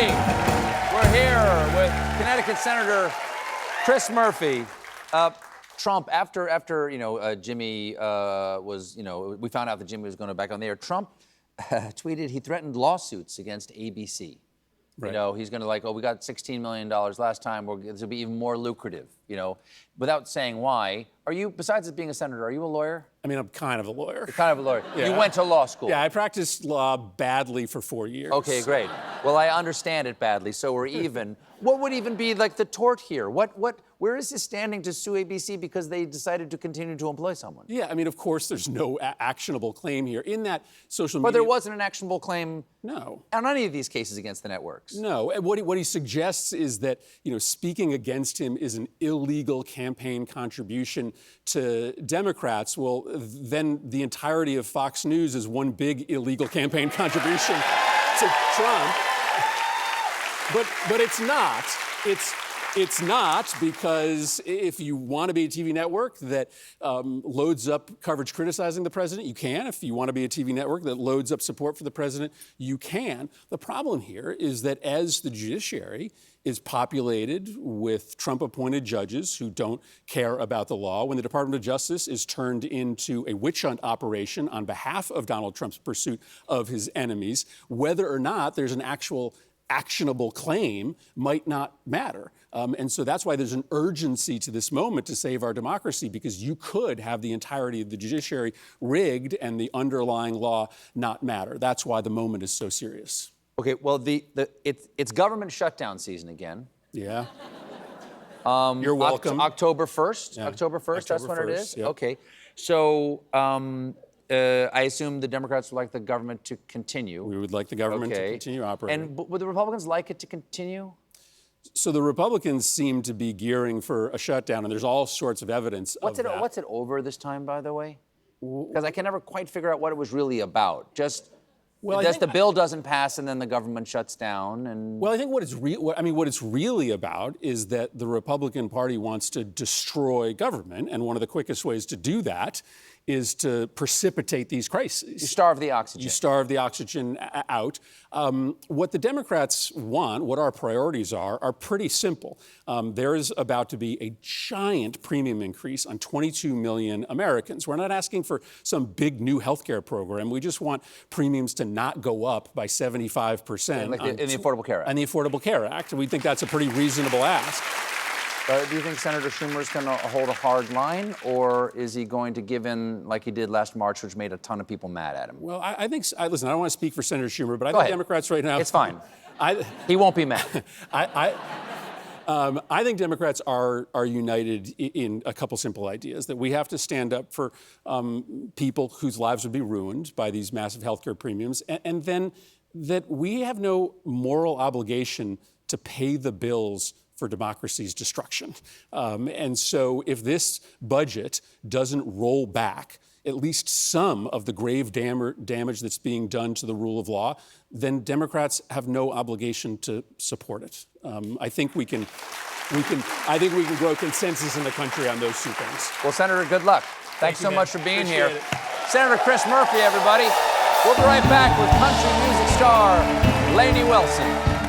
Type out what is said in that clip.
everybody. We're here with Connecticut Senator Chris Murphy. Trump, after Jimmy was, we found out that Jimmy was going back on the air. Trump tweeted he threatened lawsuits against ABC. Right. He's going to we got $16 million last time. This will be even more lucrative, without saying why. Are you, besides being a senator, are you a lawyer? I mean, I'm kind of a lawyer. You're kind of a lawyer. Yeah. You went to law school. Yeah, I practiced law badly for 4 years. Okay, great. Well, I understand it badly, so we're even. What would even be like the tort here? Where is his standing to sue ABC because they decided to continue to employ someone? Yeah, I mean, of course, there's no actionable claim here. In that social media... But there wasn't an actionable claim no. on any of these cases against the networks. No. And what he suggests is that, speaking against him is an illegal campaign contribution to Democrats. Well, then the entirety of Fox News is one big illegal campaign contribution to Trump. But it's not. It's not, because if you want to be a TV network that loads up coverage criticizing the president, you can. If you want to be a TV network that loads up support for the president, you can. The problem here is that as the judiciary is populated with Trump-appointed judges who don't care about the law, when the Department of Justice is turned into a witch hunt operation on behalf of Donald Trump's pursuit of his enemies, whether or not there's an actual actionable claim might not matter. And so that's why there's an urgency to this moment to save our democracy, because you could have the entirety of the judiciary rigged and the underlying law not matter. That's why the moment is so serious. Okay, well, it's government shutdown season again. Yeah. You're welcome. October 1st? Yeah. October 1st, that's when it 1st, is? yep. Okay. So I assume the Democrats would like the government to continue. We would like the government to continue operating. And would the Republicans like it to continue? So the Republicans seem to be gearing for a shutdown, and there's all sorts of evidence of that. What's it over this time, by the way? Because I can never quite figure out what it was really about. Just the bill doesn't pass, and then the government shuts down. And well, I think what it's really about is that the Republican Party wants to destroy government, and one of the quickest ways to do that is to precipitate these crises. You starve the oxygen. You starve the oxygen out. What the Democrats want, what our priorities are pretty simple. There is about to be a giant premium increase on 22 million Americans. We're not asking for some big new healthcare program. We just want premiums to not go up by 75%. In the Affordable Care Act. On the Affordable Care Act. We think that's a pretty reasonable ask. Do you think Senator Schumer is going to hold a hard line, or is he going to give in like he did last March, which made a ton of people mad at him? Well, I think, listen, I don't want to speak for Senator Schumer, but I think Democrats right now... It's fine. He won't be mad. I think Democrats are united in a couple simple ideas, that we have to stand up for people whose lives would be ruined by these massive healthcare premiums, and then that we have no moral obligation to pay the bills for democracy's destruction. And so if this budget doesn't roll back at least some of the grave damage that's being done to the rule of law, then Democrats have no obligation to support it. I think we can grow consensus in the country on those two things. Well, Senator, good luck. Thanks so much for being here. It. Senator Chris Murphy, everybody. We'll be right back with country music star Lainey Wilson.